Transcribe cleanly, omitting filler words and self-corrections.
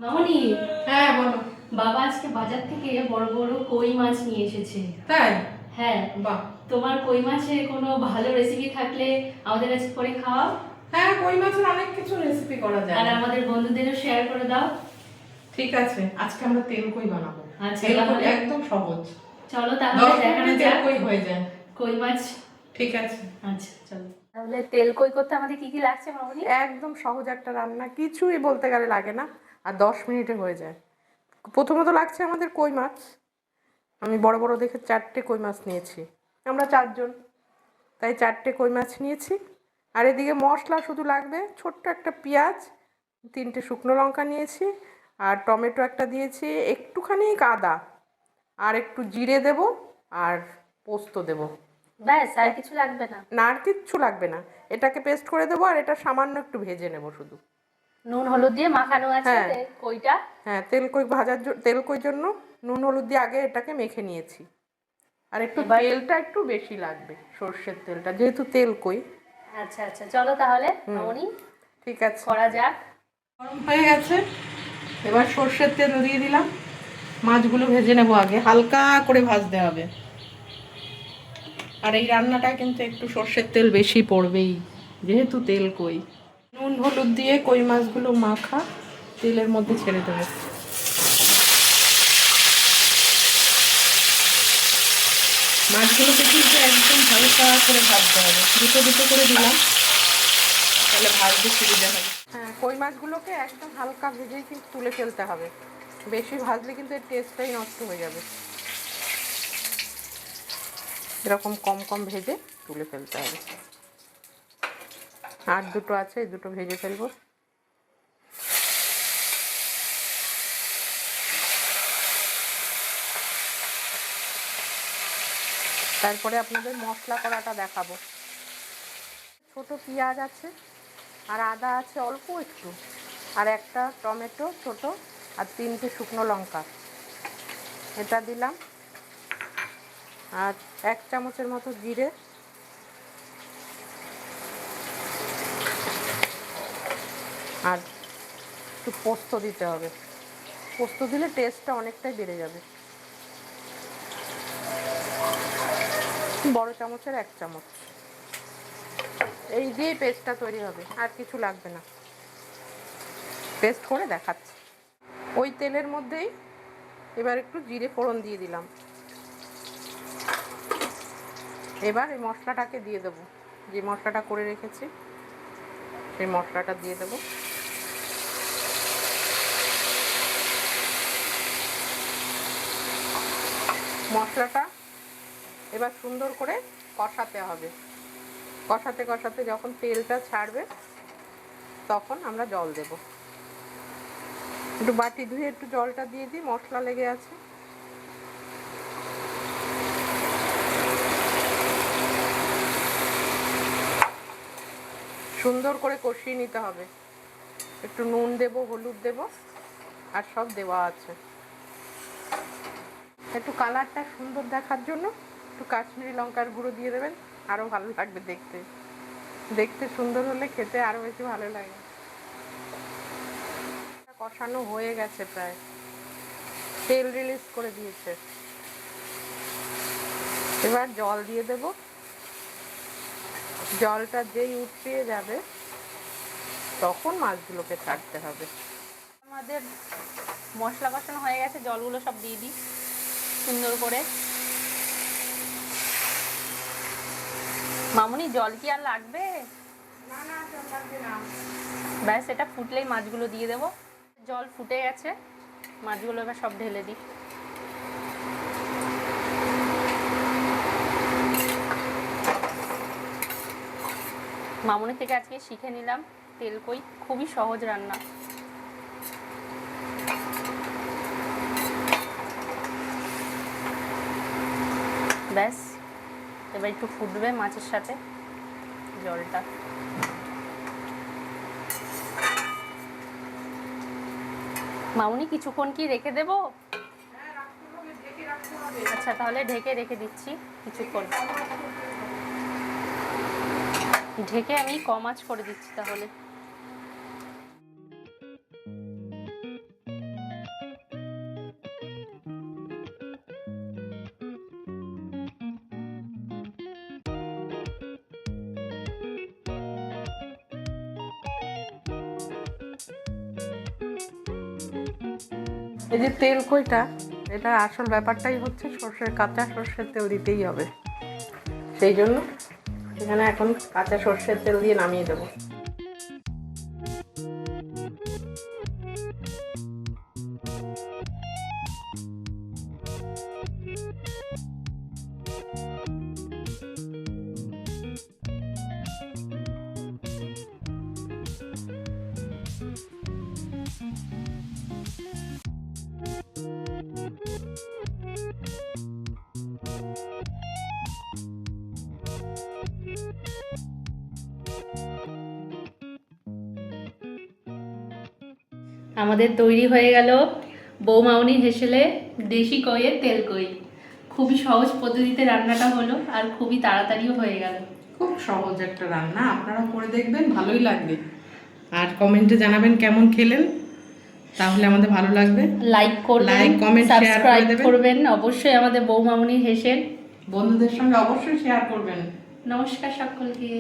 মামনি, হ্যাঁ বলো। বাবা আজকে বাজার থেকে বড় বড় কই মাছ নিয়ে এসেছে। তাই? হ্যাঁ। বাহ। তোমার কই মাছের কোনো ভালো রেসিপি থাকলে আমাদের কাছে করে খাওয়াও। হ্যাঁ, কই মাছের অনেক কিছু রেসিপি করা যায়। আর আমাদের বন্ধুদেরও শেয়ার করে দাও। ঠিক আছে, আজকে আমরা তেল কই বানাবো। আচ্ছা, তেল কই তাহলে একদম সহজ। চলো তাহলে 10 দেখানো মিনিটে তেল যাক কই হয়ে যায়। কই মাছ। ঠিক আছে। আচ্ছা চলো। তাহলে তেল কই করতে আমাদের কি কি লাগছে মামনি? একদম সহজ একটা রান্না, কিছুই বলতে গেলে লাগে না, আর 10 মিনিটে হয়ে যায়। প্রথমত লাগছে আমাদের কই মাছ। আমি বড় বড় দেখে 4টে কই মাছ নিয়েছি। আমরা 4 জন, তাই 4টে কই মাছ নিয়েছি। আর এদিকে মশলা শুধু লাগবে ছোট্ট একটা পেঁয়াজ, 3টে শুকনো লঙ্কা নিয়েছি, আর টমেটো একটা দিয়েছি, একটুখানি আদা, আর একটু জিরে দেব, আর পোস্ত দেব। ব্যাস, আর কিছু লাগবে না? না, আর কিচ্ছু লাগবে না। এটাকে পেস্ট করে দেবো, আর এটা সামান্য একটু ভেজে নেব শুধু। নুন হলুদ দিয়ে মাখানো আছে হ্যাঁ কইটা। হ্যাঁ, তেল কই জন্য নুন হলুদ দিয়ে আগে এটাকে মেখে নিয়েছি। আর একটু তেলটা একটু বেশি লাগবে, সর্ষের তেলটা, যেহেতু তেল কই। আচ্ছা আচ্ছা, চলো তাহলে মামনি ঠিক আছে, করা যাক। গরম হয়ে গেছে, এবার সর্ষের তেল দিয়ে দিলাম। মাছগুলো ভেজে নেব, আগে হালকা করে ভাজতে হবে। আর এই রান্নাটা কিন্তু একটু সর্ষের তেল বেশি পড়বেই, যেহেতু তেল কই। নুন হলুদ দিয়ে কই মাছগুলো মাখা তেলের মধ্যে ছেড়ে দেবো। মাছগুলোকে কিন্তু একদম হালকা করে ভাজতে হবে, দুটো দুটো করে দিলাম, তাহলে ভাজতে সুবিধা হবে। হ্যাঁ, কই মাছগুলোকে একদম হালকা ভেজেই কিন্তু তুলে ফেলতে হবে, বেশি ভাজলে কিন্তু এর টেস্টটাই নষ্ট হয়ে যাবে। এরকম কম কম ভেজে তুলে ফেলতে হবে। আর দুটো আছে, এই দুটো ভেজে ফেলবো। তারপরে আপনাদের মশলা করাটা দেখাবো। ছোট পেঁয়াজ আছে, আর আদা আছে অল্প একটু, আর একটা টমেটো ছোট, আর 3টে শুকনো লঙ্কা, এটা দিলাম। আর 1 চামচের মতো জিরে, আর একটু পোস্ত দিতে হবে। পোস্ত দিলে টেস্টটা অনেকটাই বেড়ে যাবে। বড় চামচের 1 চামচ, এই দিয়েই পেস্টটা তৈরি হবে, আর কিছু লাগবে না। পেস্ট করে দেখাচ্ছি। ওই তেলের মধ্যেই এবার একটু জিরে ফোড়ন দিয়ে দিলাম। এবার এই মশলাটাকে দিয়ে দেবো, যে মশলাটা করে রেখেছি সেই মশলাটা দিয়ে দেবো। মশলাটা এবার সুন্দর করে কষাতে হবে। কষাতে কষাতে যখন তেলটা ছাড়বে তখন আমরা জল দেব। একটু বাটি ধুয়ে একটু জলটা দিয়ে দিই, মশলা লেগে আছে। সুন্দর করে কষিয়ে নিতে হবে। একটু নুন দেব, হলুদ দেব, আর সব দেওয়া আছে। একটু কালারটা সুন্দর দেখার জন্য একটু কাশ্মীরি লঙ্কার গুঁড়ো দিয়ে দেবেন, আরও ভালো লাগবে দেখতে। দেখতে সুন্দর হলে খেতে আরও বেশি ভালো লাগে। কষানো হয়ে গেছে প্রায়, তেল রিলিজ করে দিয়েছে। এবার জল দিয়ে দেব। জলটা যেই উঠিয়ে যাবে তখন মাছগুলোকে ছাড়তে হবে। আমাদের মশলা কষানো হয়ে গেছে, জলগুলো সব দিয়ে দিই সুন্দর করে। মামুনি, জল কি আর লাগবে? না না, জল লাগবে না। ব্যাস, এটা ফুটলেই মাছগুলো দিয়ে দেবো। জল ফুটে গেছে, মাছগুলো এবার সব ঢেলে দিই। মামুনি থেকে আজকে শিখে নিলাম তেল কই, খুবই সহজ রান্না। ব্যাস, এবার একটু ফুটবে মাছের সাথে জলটা। মামুনি, কিছুক্ষণ কি রেখে দেবো? আচ্ছা, তাহলে ঢেকে রেখে দিচ্ছি কিছুক্ষণ। ঢেকে আমি কম আঁচ করে দিচ্ছি তাহলে। এই যে তেল কইটা, এটা আসল ব্যাপারটাই হচ্ছে কাঁচা সর্ষের তেল দিতেই হবে। সেই জন্য এখানে এখন কাঁচা সর্ষের তেল দিয়ে নামিয়ে দেবো। আমাদের তৈরি হয়ে গেল বৌমাউনি হেসেলে দেশি কইয়ের তেল কই। খুবই সহজ পদ্ধতিতে রান্নাটা হলো আর খুবই তাড়াতাড়িও হয়ে গেল। খুব সহজ একটা রান্না, আপনারা করে দেখবেন, ভালোই লাগবে। আর কমেন্টে জানাবেন কেমন খেলেন, তাহলে আমাদের ভালো লাগবে। লাইক করবেন, লাইক, কমেন্ট, শেয়ার করে সাবস্ক্রাইব দেবেন। করবেন অবশ্যই আমাদের বৌমাউনি হেসেল। বন্ধুদের সঙ্গে অবশ্যই শেয়ার করবেন। নমস্কার সকলকে।